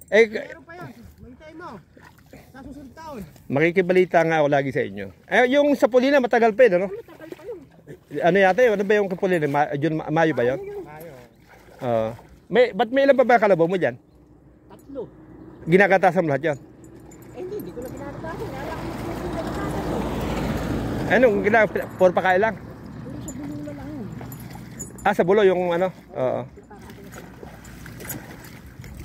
Meron pa yan. Magintay mo. Sa susunod taon. Makikibalita nga ako lagi sa inyo. Yung sa Pulina, matagal pa yun, ano? Matagal pa yun. Ano yata yun? Ano ba yung Pulina? Mayo ba yun? Mayo. Ba't may ilan pa ba kalabaw mo dyan? 3. Ginagatasan mo lahat yan? Hindi ko na ginagatasan. Anong for pakain lang? Sa bulula lang yun. Sa bulo yung ano? Oo.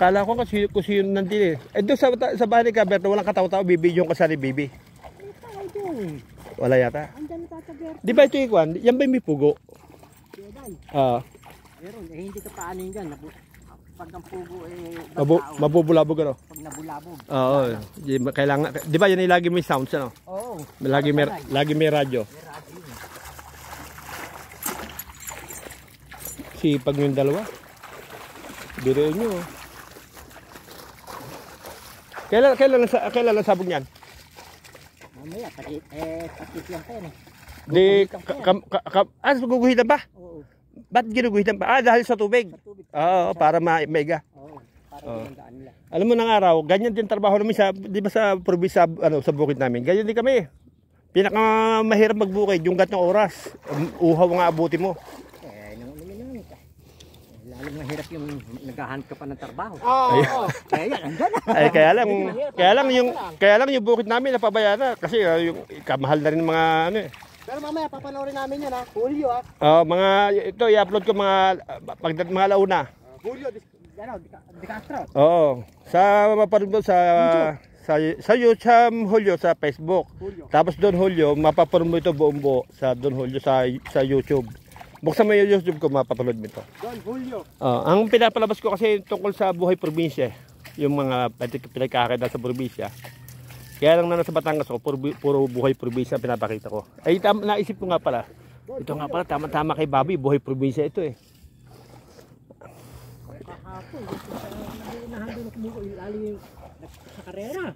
Kala ko kasi yun nandito eh. Doon sa bahay ni Caberto, walang kataw-tao, bibidyon ka sa ni Bibi. Ay, tao doon. Wala yata. Andan tatager. Di ba ito yung yan ba yung may pugo? Meron. Hindi ka paano yun dyan. Pag ang pugo Mabubulabog ano? Pag nabulabog. Oo. Kailangan, di ba yan yung lagi may sounds ano? Oo. Lagi may radyo. Sipag yung dalawa. Biruin nyo. Kailan ang sabog niyan? Mamaya, pakit lang pa yan eh. Di, guguhitan pa? Oo, Ba't ginuguhitan pa? Dahil sa tubig. sa tubig. Oo, para maiga. Oo, para gandaan nila. Alam mo ng araw, ganyan din trabaho namin sa, di ba sa probinsya, sa bukid namin. Ganyan din kami. Pinakamahirap magbukid, yung gatong oras. Uhaw nga abuti mo. Lalo mahirap yung naghahanap ka pa ng trabaho. Oo. Kaya yan, andyan na. Ay, kaya lang yung bukid namin napabayaan na. Kasi yung kamahal na rin mga ano eh. Pero mamaya, papanoorin namin yan ha. Julio ha. Mga, ito, i-upload ko mga alauna. Julio, De Castro. Oo. Sa mapanood sa Julio sa Facebook. Julio. Tapos Don Julio, mapapanood mo ito buong buo sa Don Julio sa YouTube. Buksan mo yung YouTube ko, mapapanood mo ito. Don Julio. Ang pinapalabas ko kasi tungkol sa buhay probinsya, yung mga pinagkakita sa probinsya. Kaya lang na nasa Batangas ko, puro buhay probinsya pinapakita ko. Ay, naisip ko nga pala. Ito nga pala, tama-tama kay Bobby, buhay probinsya ito eh. Kahapon, nahandun ako mo, lalo yung sa karera.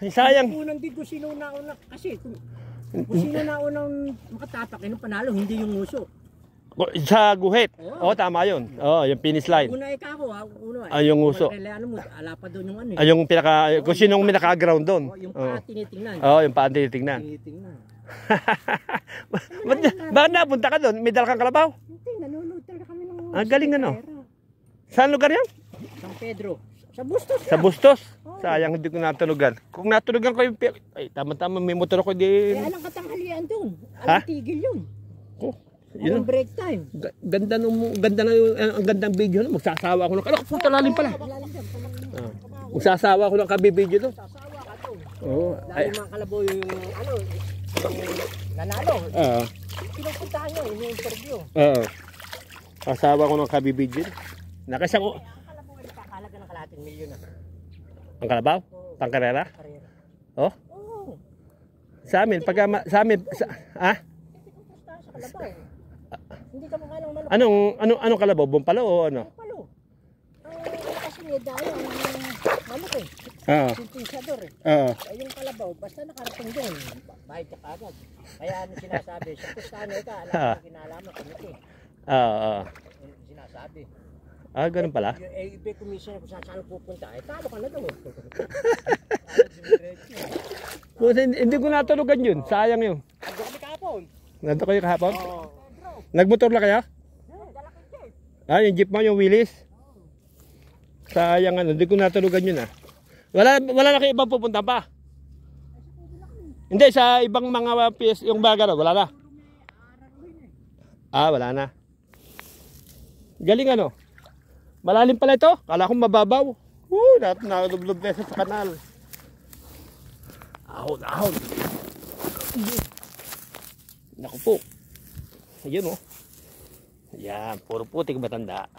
Sayang. Unang din kung sino nauna, kasi kung sino naunang makatapak, yung panalo, hindi yung uso. Sa guhit. Tama yun. Yung finish line. Una ako, uno yung uso. Ano mo, ala pa doon yung ano. Yung kung sinong minaka-ground doon. Yung paa tinitingnan. Yung paa tinitingnan. Bakit napunta ka doon? May dala kang kalabaw? Hindi, nanonood talaga kami ng galing ano. Saan lugar yan? San Pedro. Sa Bustos. Sa Bustos? Sayang hindi ko natulogan. Kung natulogan ko yung ay tama-tama may motor ko din. Anong katanghalian doon? Alam tigil yun. Yun. Break time. Ganda na ang gandang video na. Magsasawa ako ng puta lalim pala. Magsasawa ako ng kabibideo doon. Sasawa ka doon. Ay. Lalo mga kalabaw yung nanalo. Pinupuntahan nyo, yung interview. Sasawa ko ng kabibideo. Nakasya ko. Ang kalabaw ay kakalaga ng kalating milyon na. Ang kalabaw? Pangkarera? Oo. Sa amin, sa amin, sa kalabaw. Hindi ka mukha ng manok. Anong kalabaw? Bumpalo o ano? Palo. Kasi may dayo ang manok eh. Sintisador eh. Yung kalabaw, basta nakarating doon, bahit ka agad. Kaya ano sinasabi, sa pustano ka, alam mo kinalaman kami eh. Sinasabi. Ganun pala. Yung AIB commission kung saan pupunta, talo ka na doon. Hindi ko natulugan yun. Sayang yun. Kami kahapon. Nandito kayo kahapon? Nagmotor na kaya? Yung jeep mo, yung Willis? Sayang hindi ko natulugan yun Wala na kayo ibang pupunta pa? Hindi, sa ibang mga PS, yung baga wala na? Wala na. Galing ano? Malalim pala ito? Kala ko mababaw. Nakadublob na sa kanal. Ahon. Naku po. Ayun Yan, puro putik matanda.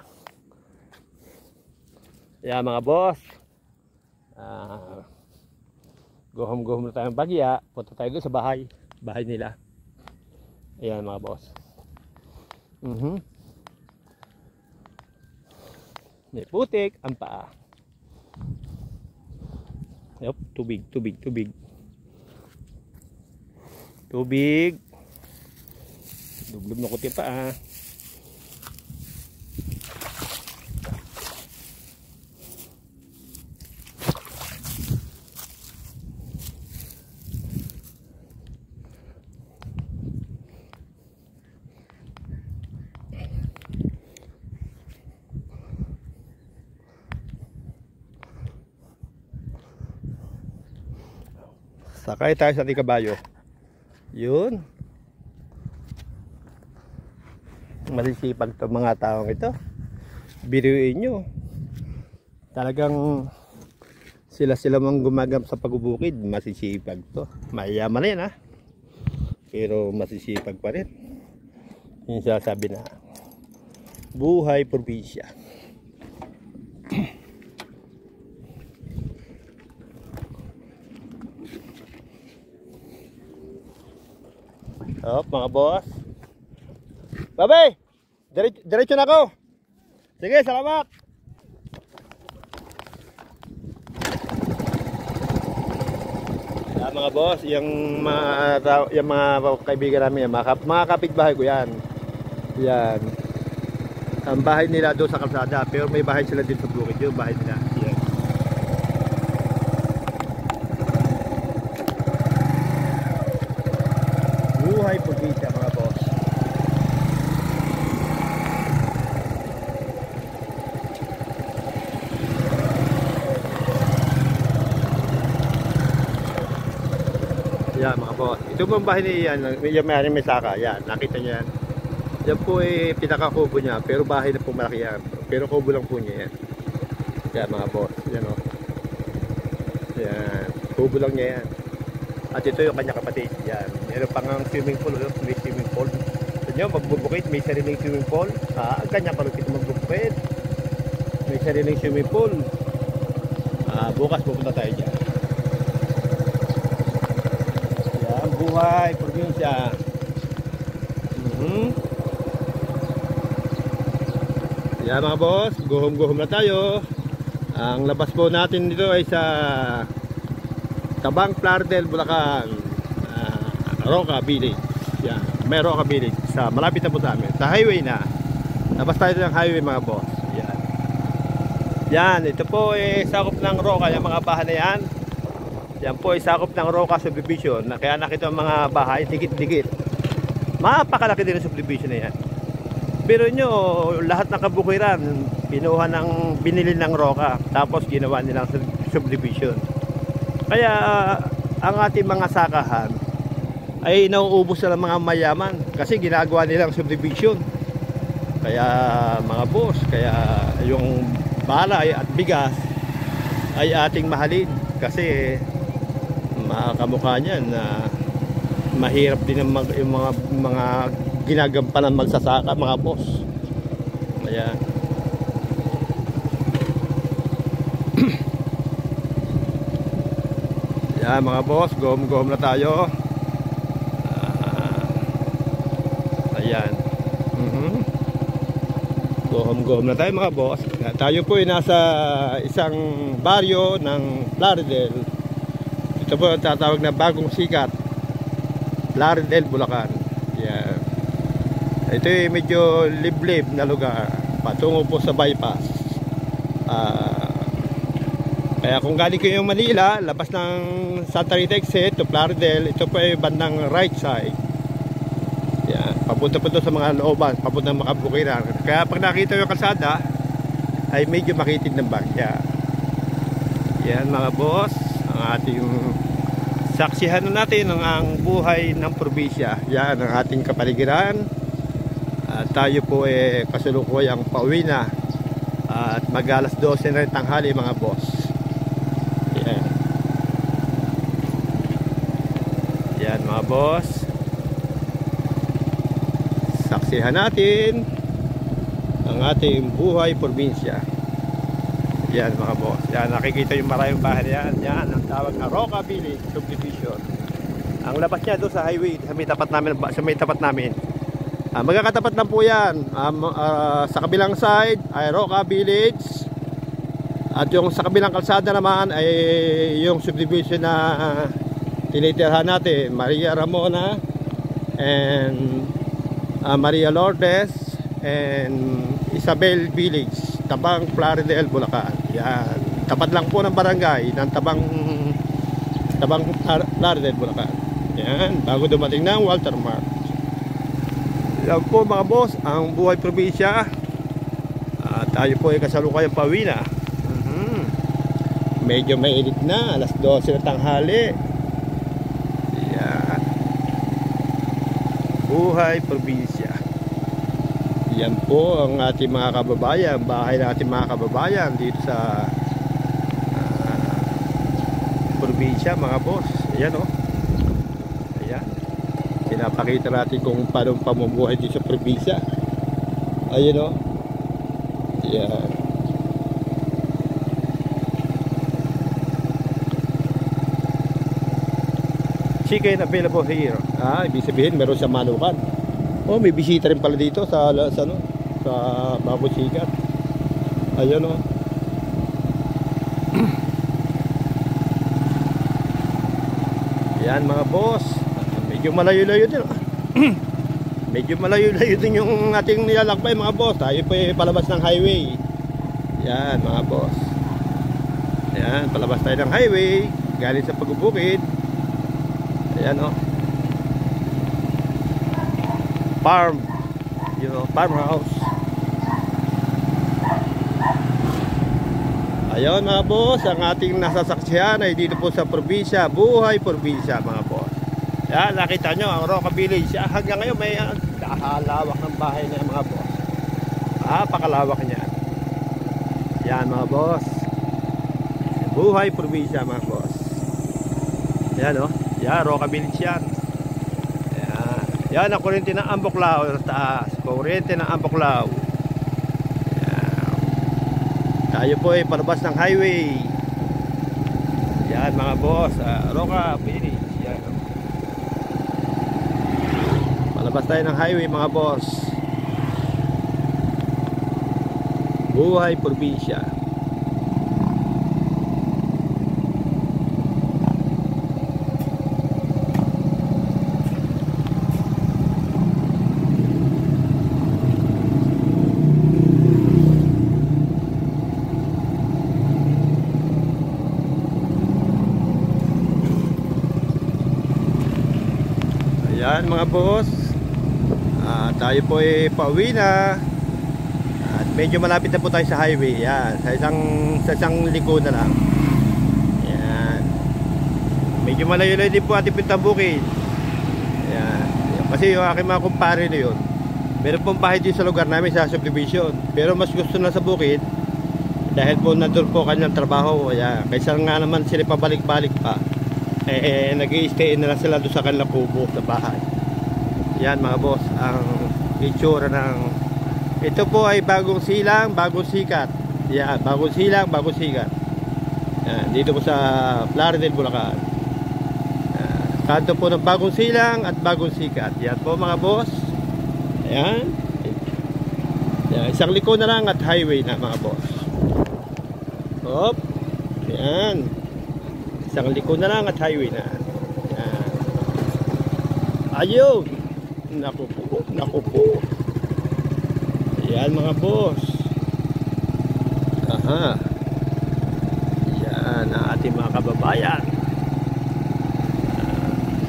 Yan mga boss. Go home na tayong Bagya. Punta tayo doon sa bahay nila. Ayan mga boss. May putik ang paa. Yup, tubig. Dublob na kuti pa Sakay tayo sa ating kabayo. Yun. Masisipag to mga taong ito. Biruin nyo. Talagang sila mang gumagam sa pagbubukid. Masisipag to. Mayaman na yan pero masisipag pa rin. Yung sasabi na buhay probinsya. Mga boss. Babay, diretso na ako. Sige, salamat. Mga boss, yung mga kaibigan namin, mga kapitbahay ko yan. Yan. Ang bahay nila doon sa kalsada, pero may bahay sila dito sa bukid, yung bahay nila. Yan. Buhay probinsya mga boss. Yan mga boss. Ito pong bahay niya yan, yung may saka. Yan, nakita niyo yan. Yan po ay pinaka-kubo niya, pero bahay na po malaki yan. Pero kubo lang po niya yan. Yan mga boss. Yan o. Yan. Kubo lang niya yan. At ito yung kanya kapatid. Yan. Meron pang swimming pool. May swimming pool. Ito nyo, magbubukit. May sariling swimming pool. Ang kanya palukit magbubukit. May sariling swimming pool. Bukas pupunta tayo dyan. Buhay, probinsya. Yan mga boss, guhom-guhom na tayo. Ang labas po natin dito ay sa Tabang Plardel, Bulacan, Roca Village. Yan, may Roca Village. Malapit na po sa amin. Sa highway na. Labas tayo ng highway mga boss. Yan. Yan, ito po ay sakop ng Roca, yung mga bahay na yan. Yan po ay sakop ng Roca subdivision. Kaya nakita ang mga bahay, dikit-dikit. Mapakalaki din ang subdivision na yan. Pero nyo, lahat ng kabukiran, binili ng Roca. Tapos ginawa nilang subdivision. Kaya ang ating mga sakahan ay nauubos na ng mga mayaman. Kasi ginagawa nilang subdivision. Kaya mga boss, kaya yung balay at bigas ay ating mahalin. Kasi kamukha niyan na mahirap din yung mga ginagampanan magsasaka mga boss. Ayan. Yan mga boss, gom-gom na tayo. Ayan. Gom-gom na tayo mga boss. Tayo po ay nasa isang baryo ng Plardel. Ito po ang tatawag na Bagong Sikat, Plardel, Bulacan. Yan. Ito ay medyo liblib na lugar patungo po sa bypass. Kaya kung galing kayo ng Manila, labas ng Santa Rita exit to Plardel, ito po ay bandang right side. Yan. Papunta po ito sa mga looban, papunta ng Makabukiran. Kaya pag nakita yung kalsada ay medyo makitid ng bagya. Yan mga boss, ang ating saksihan na natin ang buhay ng probinsya. Yan ang ating kapaligiran. Tayo po ay kasalukuyang pauwi na at mag-alas 12 na rin tanghali mga boss. Yan. Yan mga boss, saksihan natin ang ating buhay probinsya. Yan mga boss. Yan, nakikita yung maraming bahay yan. Yan ang tawag na Roca Village subdivision. Ang labas niya doon sa highway, sa may tapat namin. Magkakatapat lang po yan. Sa kabilang side ay Roca Village. At yung sa kabilang kalsada naman ay yung subdivision na tinitirhan natin, Maria Ramona and Maria Lourdes and Isabel Village, Tabang Plardel, Bulacan. Yan. Tapat lang po ng barangay ng Tabang Plardel, Bulacan. Yan. Bago dumating ng Walter Mart. Yan po mga boss, ang buhay probinsya. Tayo po ay kasalukuyang pauwi na. Medyo mainit na, alas 12 na tanghali. Yan. Buhay probinsya. Yan po ang ating mga kababayan, bahay ng ating mga kababayan dito sa probinsya mga boss. Ayan o. Ayan. Pinapakita natin kung paano pamumuhay dito sa probinsya. Ayan o. Ayan. Chicken available here. Ibig sabihin meron sa Manukan. May bisita rin pala dito sa Bagong Sikat. Ayan o. Yan mga boss. Medyo malayo-layo din. Medyo malayo-layo din yung ating nilalakbay mga boss. Tayo po palabas ng highway. Yan mga boss. Yan, palabas tayo ng highway galing sa pagbubukid. Ayan o. Farm. You know, farmhouse. Ayun mga boss, ang ating nasasaksihan ay dito po sa probinsya, Buhay probinsya mga boss. Yan, nakita nyo ang Roca Village. Hanggang ngayon may halawak ng bahay niya mga boss. Pakalawak niya. Yan mga boss, Buhay probinsya mga boss. Yan o, yan Roca Village yan. Yan, yan ang kuryente ng Amboklao sa taas. Kuryente ng Amboklao. Tayo po ay palabas ng highway. Yan mga boss, Roca Village. Yan. Palabas tayo ng highway mga boss. Buhay probinsya. Ayan mga boss, tayo po ay pauwi na. At medyo malapit na po tayo sa highway. Yan, sa isang liko na lang. Yan. Medyo malayo-layo din po ating pintang bukid. Yan. Kasi yung aking mga kumpare na yun, meron pong bahay din sa lugar namin sa subdivision. Pero mas gusto na sa bukid dahil po nandun po kanyang trabaho. Yan. Kaysa nga naman sila pabalik-balik pa, nag-i-stay na lang sila doon sa kanilang kubo sa bahay. Yan mga boss, ang itsura ng ito po ay bagong silang, bagong sikat. Yan, bagong silang, bagong sikat. Yan, dito po sa Plaridel, Bulacan. Kanto po ng bagong silang at bagong sikat. Yan po mga boss. Ayan. Yan, isang liko na lang at highway na mga boss. Hop. Yan. Isang liko na lang at highway na. Yan. Ayun. Naku po. Naku po. Yan mga boss. Aha. Yan ang ating mga kababayan.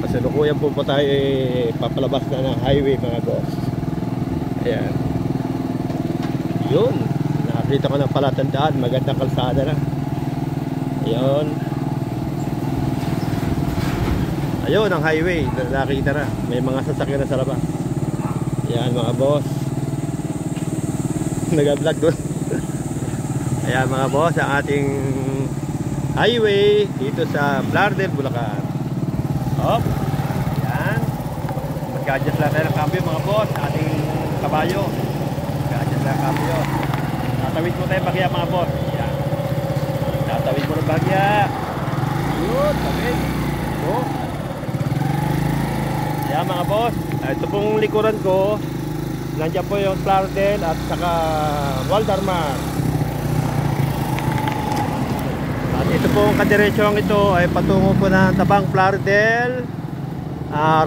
Kasalukuyan po pa tayo papalabas na ng highway mga boss. Ayan. Yun. Nakakita ko ng palatandaan. Magandang kalsada na. Ayun. Ayun ang highway. Nakikita na. May mga sasakyan na sa labas. Ayan mga boss. Nag-vlog doon. Ayan mga boss, ang ating highway dito sa Plaridel, Bulacan. Hop. Ayan. Mag-adjust lang tayo ng cambio mga boss. Ating kabayo. Mag-adjust lang ng cambio. Tatawid mo tayo bagya mga boss. Ayan. Tatawid mo ng bagya. Yun. Tawid. Oh. Ayan mga boss, ito pong likuran ko, nandiyan po yung Plaridel at saka Waldarmar. At ito pong kadiretsyong ito ay patungo po ng tabang Plaridel,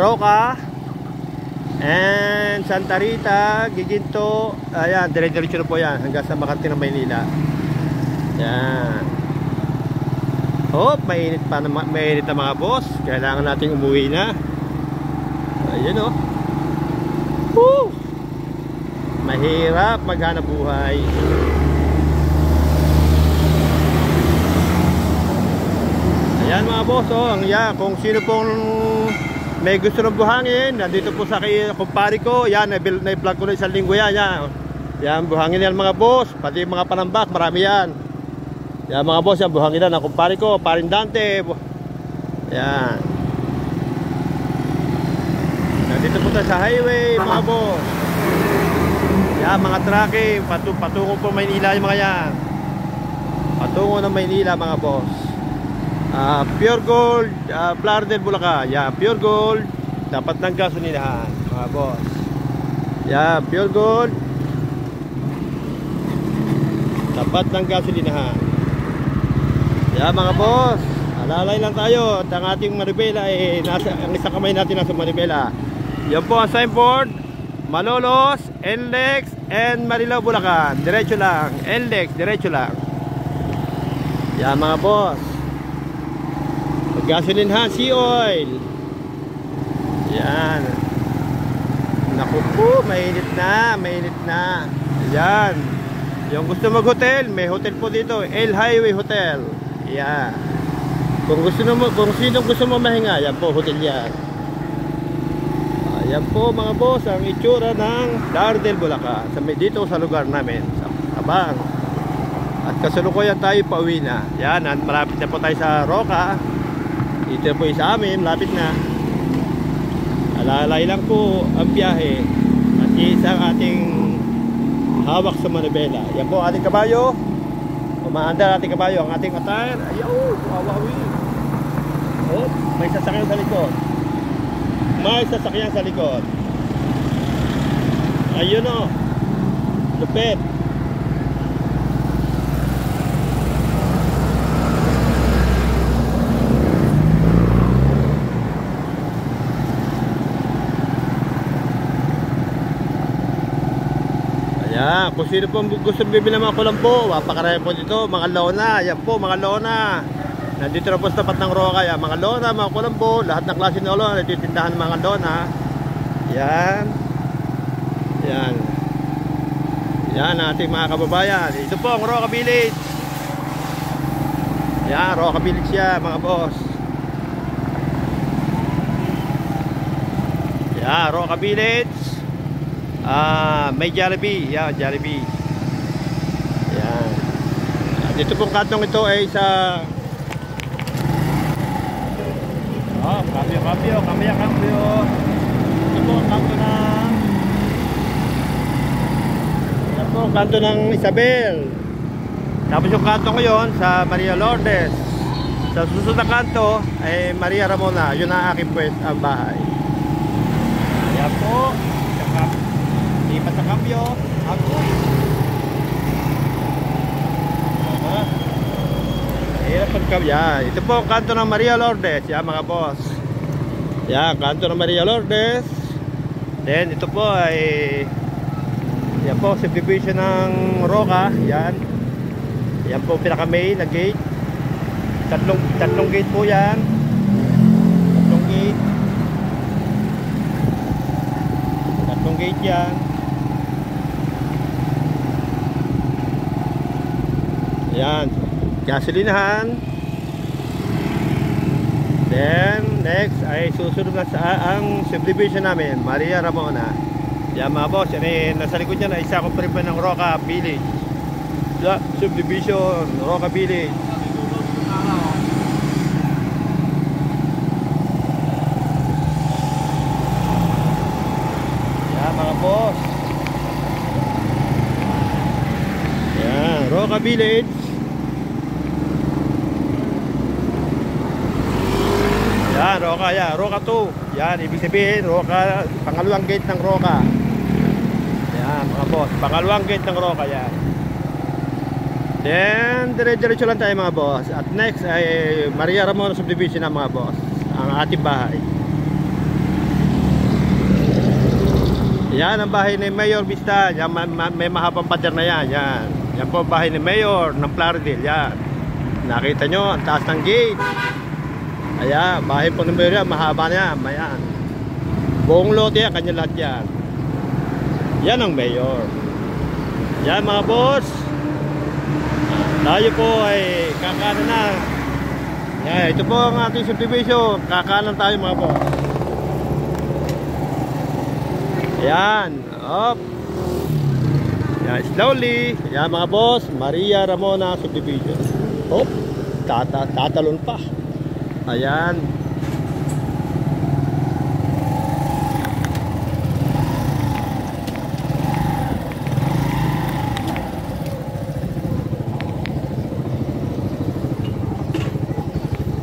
Roca, and Santa Rita, Giginto. Ayan, dire-diretso na po yan hanggang sa Makati ng Maynila. Yan. Mainit pa na, mainit na mga boss. Kailangan nating umuwi na. Ayun o. Woo! Mahirap maghanap buhay. Ayan mga boss, ang kung sino pong may gusto ng buhangin, nandito po sa kumpare ko. Yan, na-vlog ko na isang linggo yan. Yan, buhangin yan mga boss. Pati mga panambak, marami yan. Yan mga boss, yan buhangin yan ng kumpare ko, Parin Dante. Yan. Nandito po tayo sa highway mga boss. Yan, mga tracking, patungo po Maynila yung mga yan. Patungo ng Maynila mga boss. Pure Gold, Plaridel, Bulacan. Yan, Pure Gold. Dapat ng gasolinahan mga boss. Yan, Pure Gold. Dapat ng gasolinahan. Yan mga boss. Alalay lang tayo at ang ating manibela ang isang kamay natin nasa manibela. Yan po ang signboard, Malolos, NLEX, and Marilao, Bulacan. Diretso lang, NLEX, diretso lang. Yan mga boss. Gasolinhan, sea oil. Yan. Naku po, mainit na, mainit na. Yan. Yung gusto mag-hotel, may hotel po dito, El Highway Hotel. Yan. Kung sino gusto mo mahinga, yan po, hotel yan. Yan po mga boss, ang itsura ng Lardel, Bulacan. Dito sa lugar namin, sa Tabang. At kasalukuyan tayo pauwi na. Yan, malapit na po tayo sa Roca. Dito po sa amin, malapit na. Alalay lang po ang biyahe. At isang ating hawak sa manibela. Yan po ating kabayo. Umaandar ating kabayo. Ang ating attire. Ayaw, wawawi. Oh, may sasakyan sa likod. May sasakyan sa likod. Ayun o. Lupit. Ayan, kung sino po gusto bibili ng mga kulambo, papakaraya po dito, mga lona. Ayan po, mga lona. Nandito na po sa tapat ng Roca. Ayan, mga lona, mga kulambo, lahat ng klase ng lona, natitindahan ng mga lona. Ayan. Ayan. Ayan, ating mga kababayan. Ito po ang Roca Village. Ayan, Roca Village yan, mga boss. Ayan, Roca Village. May Jollibee. Yan, Jollibee. Yan. Dito pong kantong ito ay sa cambio. Ito po ang kanto ng kanto ng Isabel. Tapos yung kanto ngayon sa Maria Lourdes. Sa susunod na kanto ay Maria Ramona. Yun ang aking ang bahay. Yan po. Lipat sa cambio. Ako. Hirap pagkambyo. Yan. Ito po ang kanto ng Maria Lourdes. Yan mga boss. Yan. Kanto ng Maria Lourdes. Then ito po ay yan po subdivision ng Roca. Yan. Yan po pinaka main na gate. Tatlong gate po yan. Tatlong gate. Tatlong gate yan. Yan, gasolinahan. Then next ay susunod na sa ang subdivision namin, Maria Ramona. Yan mga boss, yan nasa likod niya na isa ko pa ng Roca Village. Subdivision, Roca Village. Yan mga boss. Yan, Roca Village. Yan, Roca, yan, Roca 2. Yan, ibig sabihin, Roca, pangalawang gate ng Roca. Yan, mga boss, pangalawang gate ng Roca, yan. Then, dire-diretso lang tayo mga boss. At next ay Maria Ramona subdivision ng mga boss. Ang ating bahay. Yan, ang bahay ni Mayor Vista. Yan, may mahabang pader na yan. Yan, yan po ang bahay ni Mayor ng Plaridel. Yan, nakita nyo, ang taas ng gate. Ayan, bahay po ng Mayor yan, mahaba na yan, ayan. Buong lote yan, kanya lahat yan. Yan ang Mayor. Yan mga boss. Tayo po ay kakanan na. Yan, ito po ang ating subdivision. Kakanan tayo mga boss. Ayan, up. Yan, slowly. Yan mga boss, Maria Ramona subdivision. Hop, tatalon pa. Ayan.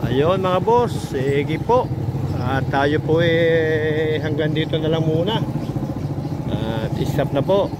Ayun mga boss, sige po. Tayo po hanggang dito na lang muna. At stop na po.